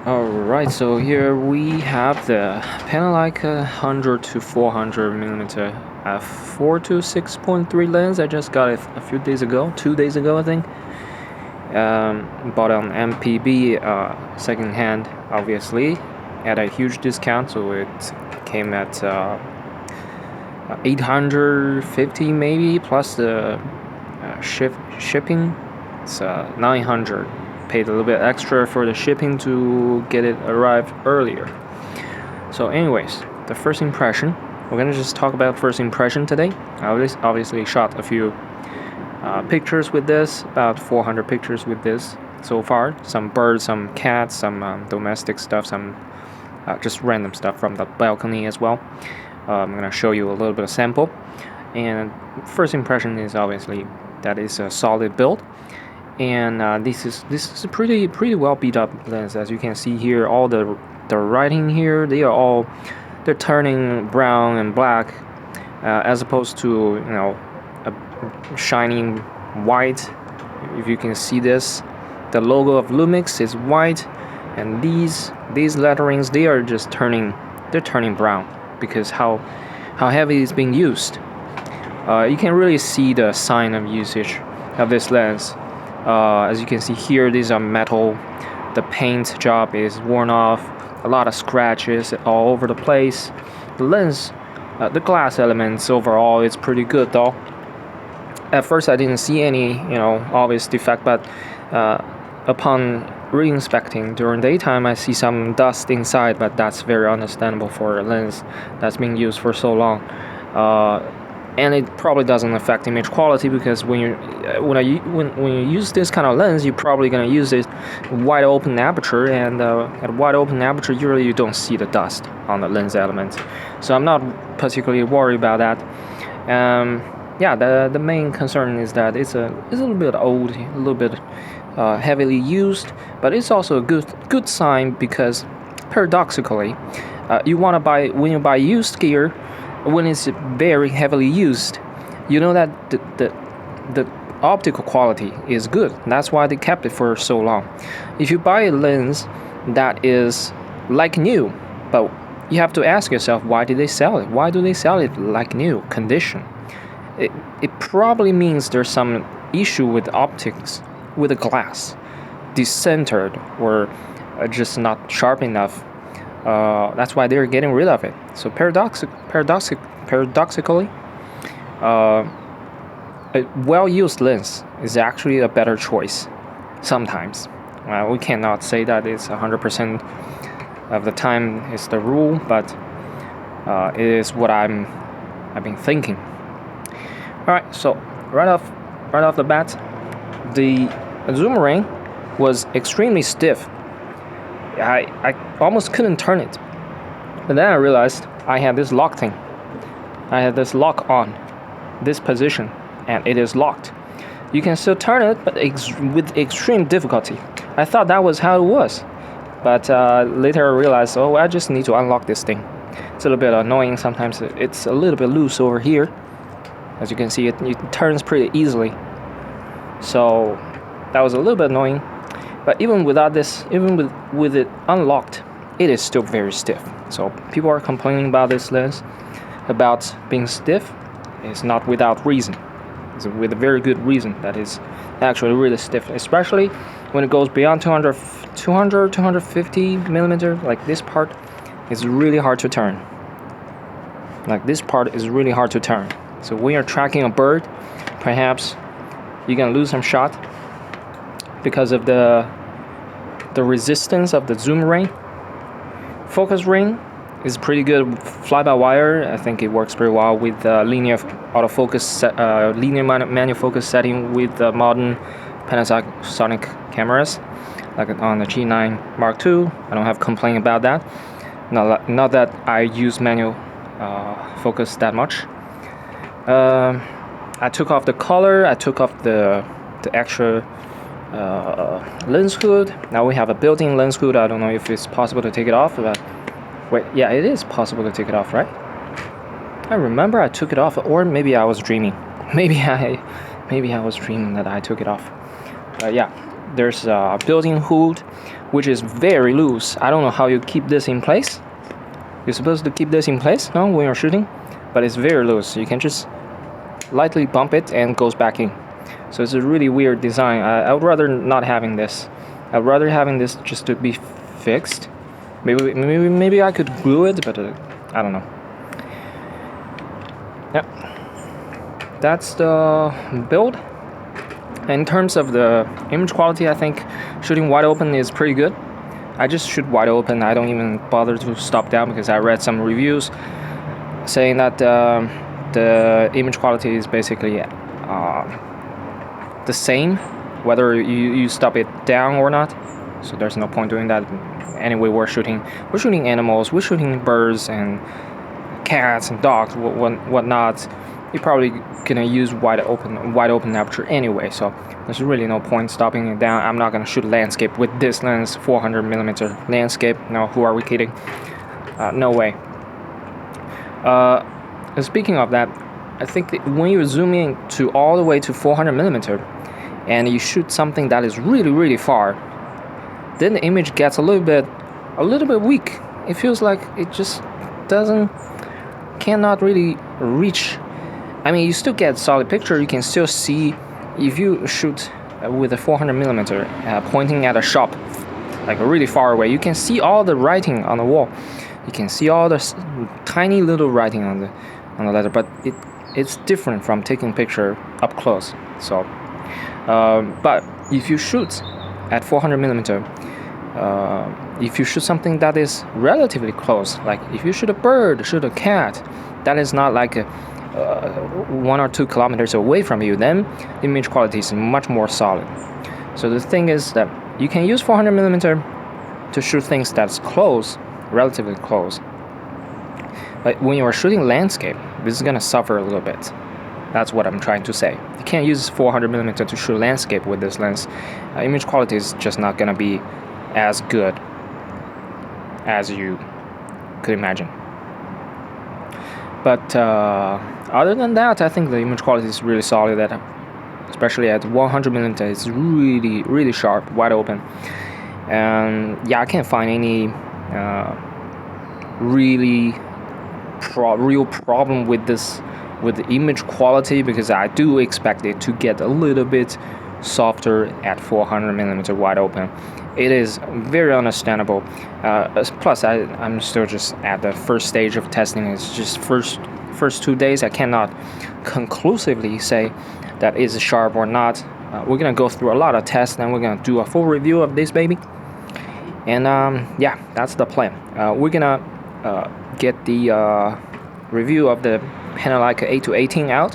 Alright, so here we have the Pana Leica 100 to 400mm f4-6.3 lens. I just got it a few days ago, 2 days ago I think. Bought on MPB secondhand, obviously, at a huge discount, so it came at 850 maybe, plus the shipping. It's 900. Paid a little bit extra for the shipping to get it arrived earlier. So anyways, the first impression, we're gonna just talk about first impression today. I obviously shot a few pictures with this, about 400 pictures with this so far. Some birds, some cats, some domestic stuff, some just random stuff from the balcony as well. I'm gonna show you a little bit of sample. And first impression is obviously that is a solid build. And this is a pretty well beat up lens. As you can see here, all the writing here, they're turning brown and black, as opposed to a shining white. If you can see this, the logo of Lumix is white, and these letterings, they're turning brown because how heavy it's being used. You can really see the sign of usage of this lens. As you can see here, these are metal. The paint job is worn off. A lot of scratches all over the place. The lens, the glass elements overall is pretty good though. At first I didn't see any, obvious defect, but upon re-inspecting during daytime, I see some dust inside, but that's very understandable for a lens that's been used for so long. And it probably doesn't affect image quality because when you use this kind of lens, you're probably gonna use it wide open aperture, and at wide open aperture, usually you don't see the dust on the lens element. So I'm not particularly worried about that. Yeah, the main concern is that it's a little bit old, a little bit heavily used, but it's also a good sign because paradoxically, when you buy used gear. When it's very heavily used, you know that the optical quality is good. That's why they kept it for so long. If you buy a lens that is like new, but you have to ask yourself, why did they sell it? Why do they sell it like new condition? It probably means there's some issue with optics, with the glass, decentered or just not sharp enough. That's why they're getting rid of it. So paradoxically, a well-used lens is actually a better choice. Sometimes, we cannot say that it's 100% of the time is the rule, but it is what I've been thinking. All right, so right off the bat, the zoom ring was extremely stiff. I almost couldn't turn it, but then I realized I had this lock thing. I had this lock on this position, and it is locked. You can still turn it, but with extreme difficulty. I thought that was how it was, but later I realized, I just need to unlock this thing. It's a little bit annoying sometimes. It's a little bit loose over here. As you can see, it turns pretty easily. So that was a little bit annoying. But even without this, even with it unlocked, it is still very stiff. So people are complaining about this lens, about being stiff. It's not without reason. It's with a very good reason that is actually really stiff, especially when it goes beyond 250 millimeter. Like this part is really hard to turn. So when you're tracking a bird, perhaps you're gonna lose some shot because of the resistance of the zoom ring. Focus ring is pretty good fly-by-wire. I think it works pretty well with linear autofocus, linear manual focus setting with modern Panasonic cameras, like on the G9 Mark II. I don't have complaint about that. Not that I use manual focus that much. I took off the color. I took off the extra lens hood. Now we have a built-in lens hood. I don't know if it's possible to take it off, but wait, yeah, it is possible to take it off, right? I remember I took it off, or maybe I was dreaming. Maybe I was dreaming that I took it off. Yeah, there's a built-in hood, which is very loose. I don't know how you keep this in place. You're supposed to keep this in place, no, when you're shooting, but it's very loose. You can just lightly bump it and goes back in. So it's a really weird design. I would rather not having this. I'd rather having this just to be fixed. Maybe I could glue it, but I don't know. Yeah, that's the build. In terms of the image quality, I think shooting wide open is pretty good. I just shoot wide open. I don't even bother to stop down because I read some reviews saying that the image quality is basically the same whether you stop it down or not. So there's no point doing that. Anyway, we're shooting animals, we're shooting birds and cats and dogs, whatnot. You're probably gonna use wide open aperture anyway, so there's really no point stopping it down. I'm not gonna shoot landscape with this lens, 400mm landscape. No, who are we kidding? No way. Speaking of that, I think that when you zoom in to all the way to 400mm and you shoot something that is really far, then the image gets a little bit weak. It feels like it just cannot really reach. I mean, you still get solid picture. You can still see if you shoot with a 400mm pointing at a shop like really far away. You can see all the writing on the wall. You can see all the tiny little writing on the letter, but it's different from taking picture up close. So, but if you shoot at 400mm, if you shoot something that is relatively close, like if you shoot a bird, shoot a cat, that is not like 1 or 2 kilometers away from you, then the image quality is much more solid. So the thing is that you can use 400mm to shoot things that's close, relatively close. But when you are shooting landscape, this is gonna suffer a little bit. That's what I'm trying to say. You can't use 400mm to shoot landscape with this lens. Image quality is just not gonna be as good as you could imagine. But other than that, I think the image quality is really solid. That especially at 100mm, it's really sharp, wide open. And yeah, I can't find any real problem with the image quality, because I do expect it to get a little bit softer at 400mm wide open. It is very understandable. Plus, I'm still just at the first stage of testing. It's just first 2 days. I cannot conclusively say that is sharp or not. We're gonna go through a lot of tests, and we're gonna do a full review of this baby. And yeah, that's the plan. We're gonna get the review of the Pana Leica A218 out,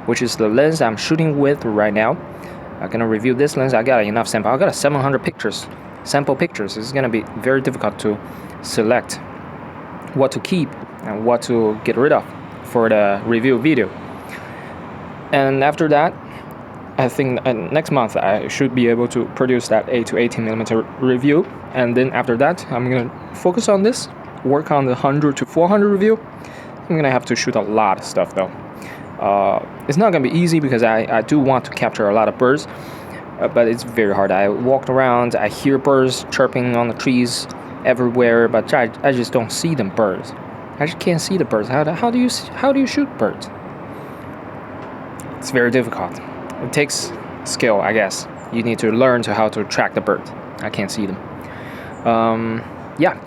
which is the lens I'm shooting with right now. I'm gonna review this lens. I got enough sample. I got 700 sample pictures. It's gonna be very difficult to select what to keep and what to get rid of for the review video. And after that, I think next month I should be able to produce that 8 to 18mm review. And then after that, I'm gonna focus on this, work on the 100 to 400 review. I'm gonna have to shoot a lot of stuff though. It's not gonna be easy because I do want to capture a lot of birds, but it's very hard. I walked around, I hear birds chirping on the trees everywhere, but I just don't see them birds. I just can't see the birds. How do you shoot birds? It's very difficult. It takes skill, I guess. You need to learn how to track the birds. I can't see them. Yeah,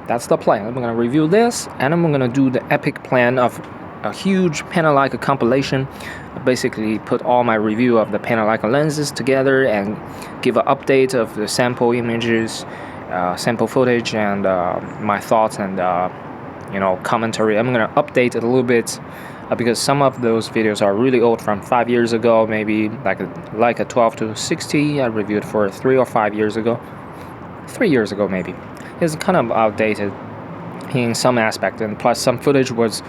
that's the plan. I'm gonna review this, and I'm gonna do the epic plan of a huge Pana Leica compilation. Basically put all my review of the Pana Leica lenses together and give an update of the sample images, sample footage, and my thoughts and commentary. I'm gonna update it a little bit because some of those videos are really old, from 5 years ago, maybe like a 12-60 I reviewed for 3 or 5 years ago. 3 years ago maybe. It's kind of outdated in some aspect, and plus some footage was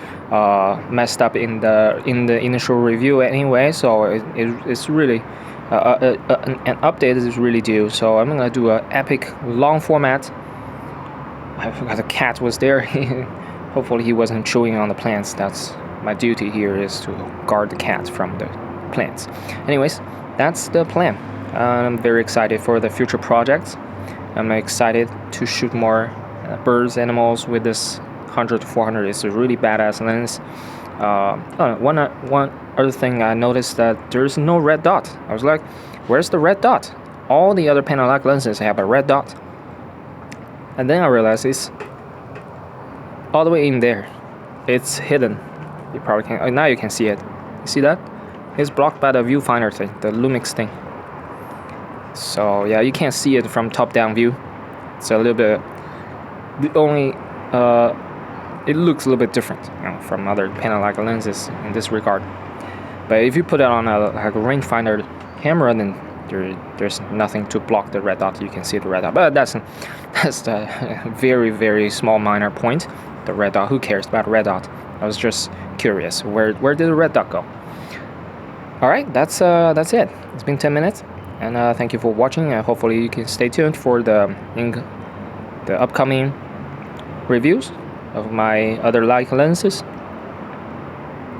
messed up in the initial review anyway, so it's really an update is really due. So I'm gonna do an epic long format. I forgot the cat was there. Hopefully he wasn't chewing on the plants. That's my duty here, is to guard the cat from the plants. Anyways, that's the plan. I'm very excited for the future projects. I'm excited to shoot more birds, animals with this 100 to 400. It's a really badass lens. One other thing I noticed that there's no red dot. I was like, where's the red dot? All the other Pana Leica lenses have a red dot. And then I realized it's all the way in there. It's hidden. You probably can. Now you can see it. You see that? It's blocked by the viewfinder thing, the Lumix thing. So yeah, you can't see it from top-down view. It's a little bit. It looks a little bit different, from other Pana Leica lenses in this regard. But if you put it on a rangefinder camera, then there's nothing to block the red dot. You can see the red dot, but that's the very, very small minor point. The red dot. Who cares about red dot? I was just curious. Where did the red dot go? All right, that's it. It's been 10 minutes, and thank you for watching. Hopefully you can stay tuned for the upcoming reviews of my other Leica lenses.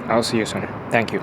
I'll see you soon. Thank you.